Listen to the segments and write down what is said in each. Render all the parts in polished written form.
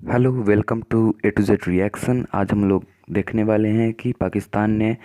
Hello, welcome to A to Z reaction. आज हम लोग देखने वाले हैं कि पाकिस्तान ने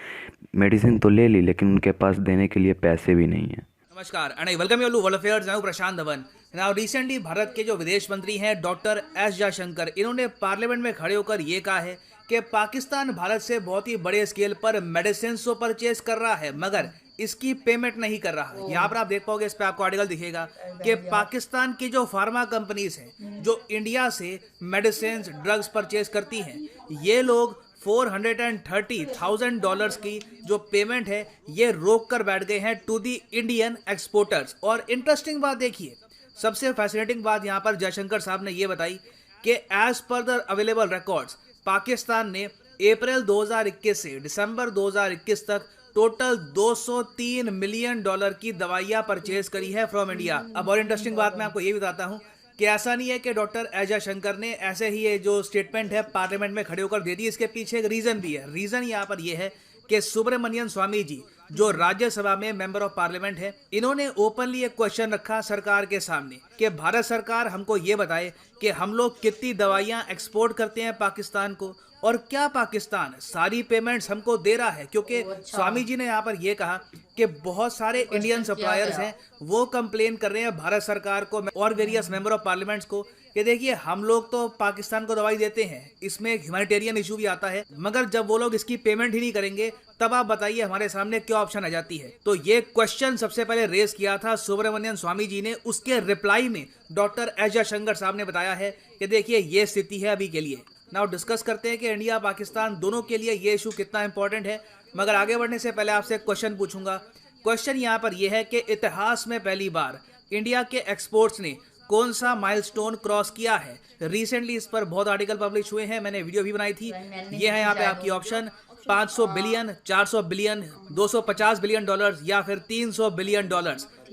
मेडिसिन तो ले ली लेकिन उनके पास देने के लिए पैसे भी नहीं हैं। नमस्कार and I welcome you to world affairs. मैं हूं प्रशांत धवन। नाउ रिसेंटली भारत के जो विदेश मंत्री हैं डॉक्टर एस जयशंकर, इन्होंने पार्लियामेंट में खड़े होकर ये कहा है कि पाकिस्तान भारत से बहुत ही बड़े स्केल पर मेडिसिन तो परचेज कर रहा है मगर इसकी पेमेंट नहीं कर रहा है। यहाँ पर आप देख पाओगे, इस पे आपको आर्टिकल दिखेगा कि पाकिस्तान की जो फार्मा कंपनीज हैं जो इंडिया से मेडिसिन ड्रग्स परचेज करती हैं, ये लोग $430,000 की जो पेमेंट है ये रोक कर बैठ गए हैं टू दी इंडियन एक्सपोर्टर्स। और इंटरेस्टिंग बात देखिए, सबसे फैसिनेटिंग बात यहाँ पर जयशंकर साहब ने ये बताई कि as per the available records Pakistan ने अप्रैल 2021 से दिसंबर 2021 तक टोटल $203 मिलियन की दवाइयां परचेज करी है फ्रॉम इंडिया। अब और इंटरेस्टिंग बात मैं आपको ये बताता हूँ कि ऐसा नहीं है कि डॉक्टर एस जयशंकर ने ऐसे ही ये जो स्टेटमेंट है पार्लियामेंट में खड़े होकर दे दी। इसके पीछे एक रीजन भी है। रीजन यहाँ पर यह है कि सुब्रमण्यम स्वामी जी जो राज्यसभा में मेंबर ऑफ पार्लियामेंट है, इन्होंने ओपनली एक क्वेश्चन रखा सरकार के सामने कि भारत सरकार हमको ये बताए कि हम लोग कितनी दवाइयां एक्सपोर्ट करते हैं पाकिस्तान को और क्या पाकिस्तान सारी पेमेंट्स हमको दे रहा है। क्योंकि स्वामी जी ने यहाँ पर यह कहा कि बहुत सारे इंडियन सप्लायर्स हैं वो कंप्लेन कर रहे हैं भारत सरकार को और वेरियस मेंबर ऑफ पार्लियामेंट्स को कि देखिए हम लोग तो पाकिस्तान को दवाई देते हैं, इसमें एक ह्यूमैनिटेरियन इशू भी आता है, मगर जब वो लोग इसकी पेमेंट ही नहीं करेंगे तब आप बताइए हमारे सामने क्या ऑप्शन आ जाती है। तो ये क्वेश्चन सबसे पहले रेज किया था सुब्रमण्यम स्वामी जी ने। उसके रिप्लाई में डॉक्टर एस जयशंकर साहब ने बताया है कि देखिए ये स्थिति है अभी के लिए। नाउ डिस्कस करते हैं कि इंडिया पाकिस्तान दोनों के लिए ये इशू कितना इंपॉर्टेंट है। मगर आगे बढ़ने से पहले आपसे एक क्वेश्चन पूछूंगा। क्वेश्चन यहाँ पर यह है कि इतिहास में पहली बार इंडिया के एक्सपोर्ट्स ने कौन सा माइलस्टोन क्रॉस किया है। रिसेंटली इस पर बहुत आर्टिकल पब्लिश हुए हैं, मैंने वीडियो भी बनाई थी। ये है यहाँ पे आपकी ऑप्शन 500 बिलियन, 400 बिलियन, $250 बिलियन या फिर $300 बिलियन।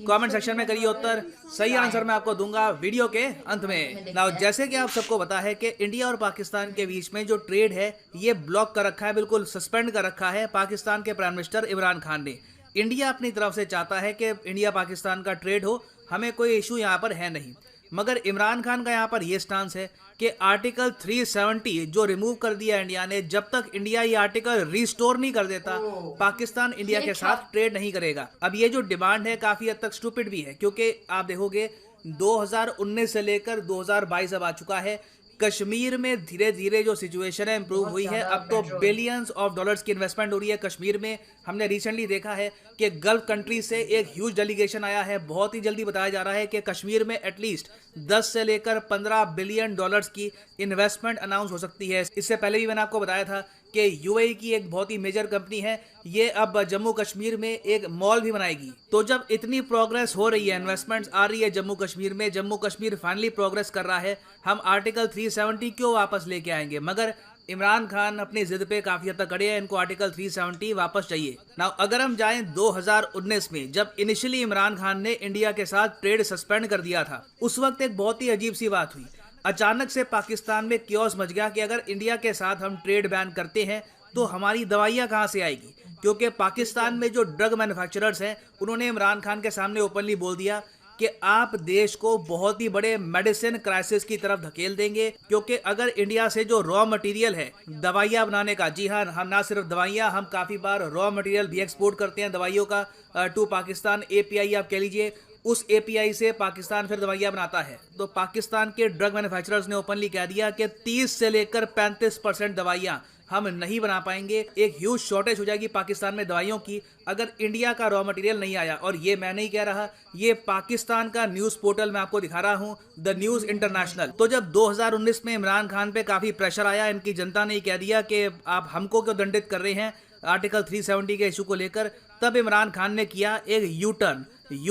कमेंट सेक्शन में करिए उत्तर। सही आंसर मैं आपको दूंगा वीडियो के अंत में। नाउ जैसे कि आप सबको पता है कि इंडिया और पाकिस्तान के बीच में जो ट्रेड है ये ब्लॉक कर रखा है, बिल्कुल सस्पेंड कर रखा है पाकिस्तान के प्राइम मिनिस्टर इमरान खान ने। इंडिया अपनी तरफ से चाहता है कि इंडिया पाकिस्तान का ट्रेड हो, हमें कोई इशू यहाँ पर है नहीं। मगर इमरान खान का यहाँ पर यह स्टांस है कि आर्टिकल 370 जो रिमूव कर दिया इंडिया ने, जब तक इंडिया ये आर्टिकल रिस्टोर नहीं कर देता पाकिस्तान इंडिया के साथ ट्रेड नहीं करेगा। अब ये जो डिमांड है काफी हद तक स्टूपिड भी है, क्योंकि आप देखोगे 2019 से लेकर 2022 अब आ चुका है। कश्मीर में धीरे धीरे जो सिचुएशन है इंप्रूव हुई है। अब तो बिलियंस ऑफ डॉलर्स की इन्वेस्टमेंट हो रही है कश्मीर में। हमने रिसेंटली देखा है कि गल्फ कंट्री से एक ह्यूज डेलीगेशन आया है। बहुत ही जल्दी बताया जा रहा है कि कश्मीर में एटलीस्ट 10 से लेकर $15 बिलियन की इन्वेस्टमेंट अनाउंस हो सकती है। इससे पहले भी मैंने आपको बताया था कि यूएई की एक बहुत ही मेजर कंपनी है, ये अब जम्मू कश्मीर में एक मॉल भी बनाएगी। तो जब इतनी प्रोग्रेस हो रही है, इन्वेस्टमेंट्स आ रही है जम्मू कश्मीर में, जम्मू कश्मीर फाइनली प्रोग्रेस कर रहा है, हम आर्टिकल 370 क्यों वापस लेके आएंगे। मगर इमरान खान अपनी जिद पे काफी हद तक अड़े हैं, इनको आर्टिकल 370 वापस चाहिए। नाउ अगर हम जाएं 2019 में, जब इनिशियली इमरान खान ने इंडिया के साथ ट्रेड सस्पेंड कर दिया था, उस वक्त एक बहुत ही अजीब सी बात हुई। अचानक से पाकिस्तान में क्योस मच गया कि अगर इंडिया के साथ हम ट्रेड बैन करते हैं तो हमारी दवाइयां कहां से आएगी। क्योंकि पाकिस्तान में जो ड्रग मैन्युफैक्चरर्स हैं उन्होंने इमरान खान के सामने ओपनली बोल दिया कि आप देश को बहुत ही बड़े मेडिसिन क्राइसिस की तरफ धकेल देंगे। क्योंकि अगर इंडिया से जो रॉ मटेरियल है दवाइयां बनाने का, जी हाँ, हम ना सिर्फ दवाइयां, हम काफी बार रॉ मटेरियल भी एक्सपोर्ट करते हैं दवाइयों का टू पाकिस्तान। एपीआई आप कह लीजिए, उस एपीआई से पाकिस्तान फिर दवाइयां बनाता है। तो पाकिस्तान के ड्रग मैन्युफैक्चरर्स ने ओपनली कह दिया कि 30 से लेकर 35% दवाइयां हम नहीं बना पाएंगे। एक ह्यूज शॉर्टेज हो जाएगी पाकिस्तान में दवाइयों की अगर इंडिया का रॉ मटेरियल नहीं आया। और ये मैं नहीं कह रहा, ये पाकिस्तान का न्यूज पोर्टल मैं आपको दिखा रहा हूं, द न्यूज इंटरनेशनल। तो जब 2019 में इमरान खान पे काफी प्रेशर आया, इनकी जनता ने कह दिया कि आप हमको क्यों दंडित कर रहे हैं आर्टिकल 370 के इशू को लेकर, तब इमरान खान ने किया एक यू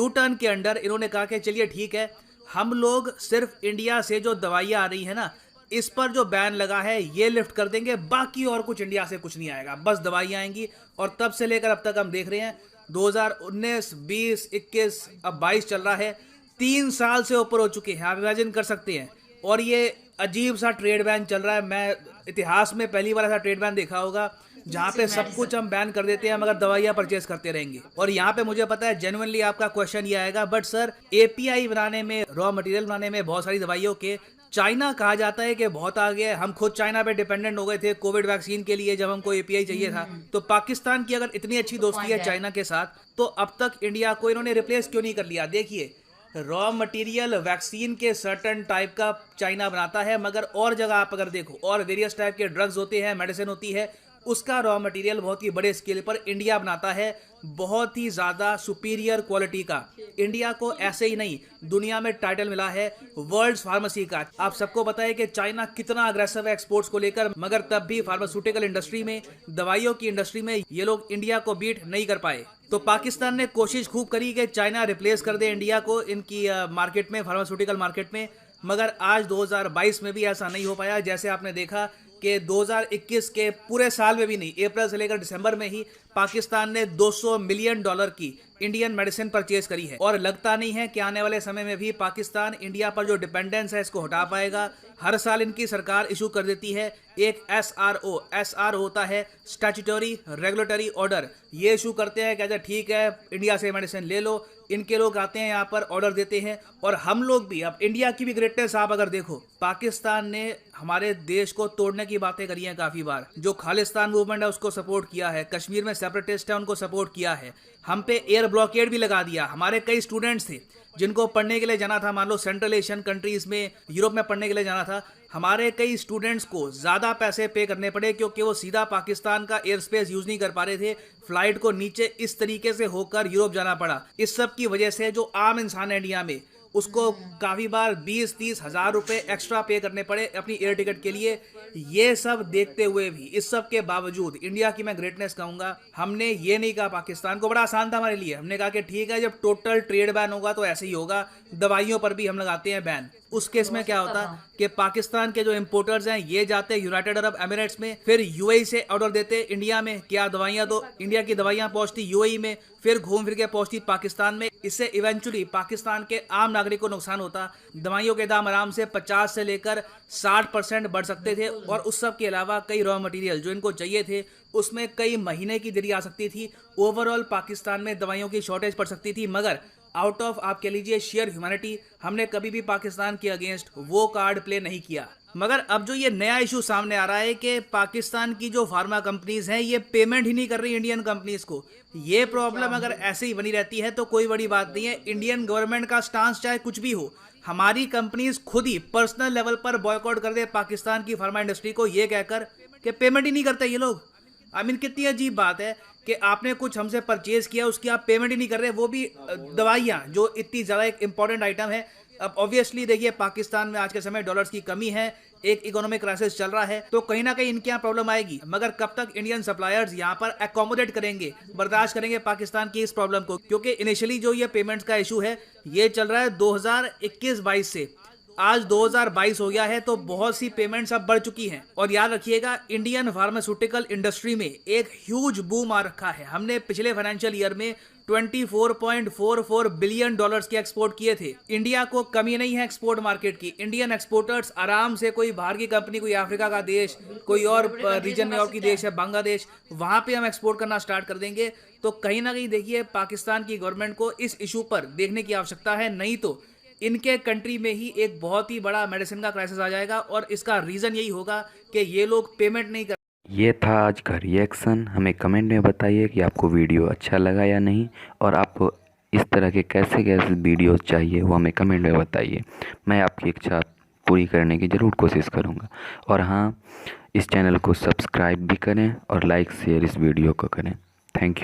टर्न के अंडर इन्होंने कहा कि चलिए ठीक है, हम लोग सिर्फ इंडिया से जो दवाइयां आ रही है ना, इस पर जो बैन लगा है ये लिफ्ट कर देंगे, बाकी और कुछ इंडिया से कुछ नहीं आएगा, बस दवाइयां आएंगी। और तब से लेकर अब तक हम देख रहे हैं 2019, 20, 21, अब 22 चल रहा है, 3 साल से ऊपर हो चुके हैं, आप इमेजिन कर सकते हैं। और ये अजीब सा ट्रेड बैन चल रहा है। मैं इतिहास में पहली बार ऐसा ट्रेड बैन देखा होगा जहाँ पे सब कुछ हम बैन कर देते हैं मगर दवाइयाँ परचेज करते रहेंगे। और यहाँ पे मुझे पता है जेन्युइनली आपका क्वेश्चन ये आएगा, बट सर एपीआई बनाने में, रॉ मटेरियल बनाने में बहुत सारी दवाइयों के चाइना कहा जाता है कि बहुत आगे है। हम खुद चाइना पे डिपेंडेंट हो गए थे कोविड वैक्सीन के लिए, जब हमको एपीआई चाहिए था। तो पाकिस्तान की अगर इतनी अच्छी दोस्ती है चाइना के साथ, तो अब तक इंडिया को इन्होंने रिप्लेस क्यों नहीं कर लिया? देखिए, रॉ मटेरियल वैक्सीन के सर्टन टाइप का चाइना बनाता है, मगर और जगह आप अगर देखो, और वेरियस टाइप के ड्रग्स होते हैं, मेडिसिन होती है, उसका रॉ मटेरियल बहुत ही बड़े स्केल पर इंडिया बनाता है, बहुत ही ज़्यादा सुपीरियर क्वालिटी का। इंडिया को ऐसे ही नहीं, दुनिया में टाइटल मिला है वर्ल्ड फार्मेसी का। आप सबको पता है कि चाइना कितना अग्रेसिव है एक्सपोर्ट्स को लेकर, मगर तब भी फार्मास्यूटिकल इंडस्ट्री में, दवाइयों की इंडस्ट्री में ये लोग इंडिया को बीट नहीं कर पाए। तो पाकिस्तान ने कोशिश खूब करी कि चाइना रिप्लेस कर दे इंडिया को इनकी मार्केट में, फार्मास्यूटिकल मार्केट में, मगर आज 2022 में भी ऐसा नहीं हो पाया। जैसे आपने देखा कि 2021 के पूरे साल में भी नहीं, अप्रैल से लेकर दिसंबर में ही पाकिस्तान ने $200 मिलियन की इंडियन मेडिसिन परचेज करी है। और लगता नहीं है कि आने वाले समय में भी पाकिस्तान इंडिया पर जो डिपेंडेंस है इसको हटा पाएगा। हर साल इनकी सरकार इशू कर देती है एक SR होता है स्टैट्यूटरी रेगुलेटरी ऑर्डर। ये इशू करते हैं, कहते हैं ठीक है इंडिया से मेडिसिन ले लो। इनके लोग आते हैं यहाँ पर, ऑर्डर देते हैं, और हम लोग भी, अब इंडिया की भी ग्रेटनेस आप अगर देखो, पाकिस्तान ने हमारे देश को तोड़ने की बातें करी हैं काफ़ी बार। जो खालिस्तान मूवमेंट है उसको सपोर्ट किया है, कश्मीर में सेपरेटिस्ट है उनको सपोर्ट किया है, हम पे एयर ब्लॉकेड भी लगा दिया। हमारे कई स्टूडेंट्स थे जिनको पढ़ने के लिए जाना था, मान लो सेंट्रल एशियन कंट्रीज़ में, यूरोप में पढ़ने के लिए जाना था, हमारे कई स्टूडेंट्स को ज़्यादा पैसे पे करने पड़े क्योंकि वो सीधा पाकिस्तान का एयर स्पेस यूज़ नहीं कर पा रहे थे। फ्लाइट को नीचे इस तरीके से होकर यूरोप जाना पड़ा। इस सब की वजह से जो आम इंसान है इंडिया में, उसको काफ़ी बार 20-30 हज़ार रुपये एक्स्ट्रा पे करने पड़े अपनी एयर टिकट के लिए। ये सब देखते हुए भी, इस सब के बावजूद, इंडिया की मैं ग्रेटनेस कहूँगा, हमने ये नहीं कहा पाकिस्तान को, बड़ा आसान था हमारे लिए। हमने कहा कि ठीक है जब टोटल ट्रेड बैन होगा तो ऐसे ही होगा, दवाइयों पर भी हम लगाते हैं बैन। उस केस में क्या होता कि पाकिस्तान के जो इंपोर्टर्स हैं ये जाते यूनाइटेड अरब एमिरेट्स में, फिर यूएई से ऑर्डर देते इंडिया में, क्या दवाइयाँ, तो इंडिया की दवाइयाँ पहुँचती यूएई में, फिर घूम फिर के पहुँचती पाकिस्तान में। इससे इवेंचुअली पाकिस्तान के आम नागरिक को नुकसान होता। दवाइयों के दाम आराम से 50 से लेकर 60% बढ़ सकते थे, और उस सब के अलावा कई रॉ मटेरियल जो इनको चाहिए थे उसमें कई महीने की देरी आ सकती थी। ओवरऑल पाकिस्तान में दवाइयों की शॉर्टेज पड़ सकती थी, मगर आउट ऑफ आप कह लीजिए शेयर ह्यूमैनिटी, हमने कभी भी पाकिस्तान के अगेंस्ट वो कार्ड प्ले नहीं किया। मगर अब जो ये नया इशू सामने आ रहा है कि पाकिस्तान की जो फार्मा कंपनीज हैं ये पेमेंट ही नहीं कर रही इंडियन कंपनीज को, ये प्रॉब्लम अगर ऐसे ही बनी रहती है तो कोई बड़ी बात नहीं है। इंडियन गवर्नमेंट का स्टांस चाहे कुछ भी हो, हमारी कंपनीज खुद ही पर्सनल लेवल पर बॉयकॉट कर दे पाकिस्तान की फार्मा इंडस्ट्री को, ये कहकर कि पेमेंट ही नहीं करते ये लोग। आई मीन कितनी अजीब बात है कि आपने कुछ हमसे परचेज किया, उसकी आप पेमेंट ही नहीं कर रहे, वो भी दवाइयाँ जो इतनी ज़्यादा एक इंपॉर्टेंट आइटम है। अब ऑब्वियसली देखिए पाकिस्तान में आज के समय डॉलर्स की कमी है, एक इकोनॉमिक क्राइसिस चल रहा है, तो कहीं ना कहीं इनके यहाँ प्रॉब्लम आएगी। मगर कब तक इंडियन सप्लायर्स यहाँ पर अकोमोडेट करेंगे, बर्दाश्त करेंगे पाकिस्तान की इस प्रॉब्लम को? क्योंकि इनिशियली जो ये पेमेंट्स का इशू है ये चल रहा है 2021-22 से, आज 2022 हो गया है, तो बहुत सी पेमेंट्स अब बढ़ चुकी हैं। और याद रखिएगा इंडियन फार्मास्यूटिकल इंडस्ट्री में एक ह्यूज बूम आ रखा है। हमने पिछले फाइनेंशियल ईयर में $24.44 बिलियन के एक्सपोर्ट किए थे। इंडिया को कमी नहीं है एक्सपोर्ट मार्केट की। इंडियन एक्सपोर्टर्स आराम से, कोई बाहर की कंपनी, कोई अफ्रीका का देश, कोई और रीजन में और की देश है, बांग्लादेश, वहां पे हम एक्सपोर्ट करना स्टार्ट कर देंगे। तो कहीं ना कहीं देखिए पाकिस्तान की गवर्नमेंट को इस इशू पर देखने की आवश्यकता है, नहीं तो इनके कंट्री में ही एक बहुत ही बड़ा मेडिसिन का क्राइसिस आ जाएगा। और इसका रीज़न यही होगा कि ये लोग पेमेंट नहीं कर। ये था आज का रिएक्शन। हमें कमेंट में बताइए कि आपको वीडियो अच्छा लगा या नहीं, और आपको इस तरह के कैसे कैसे वीडियोस चाहिए वो हमें कमेंट में बताइए। मैं आपकी इच्छा पूरी करने की ज़रूर कोशिश करूँगा। और हाँ, इस चैनल को सब्सक्राइब भी करें और लाइक शेयर इस वीडियो को करें। Thank you.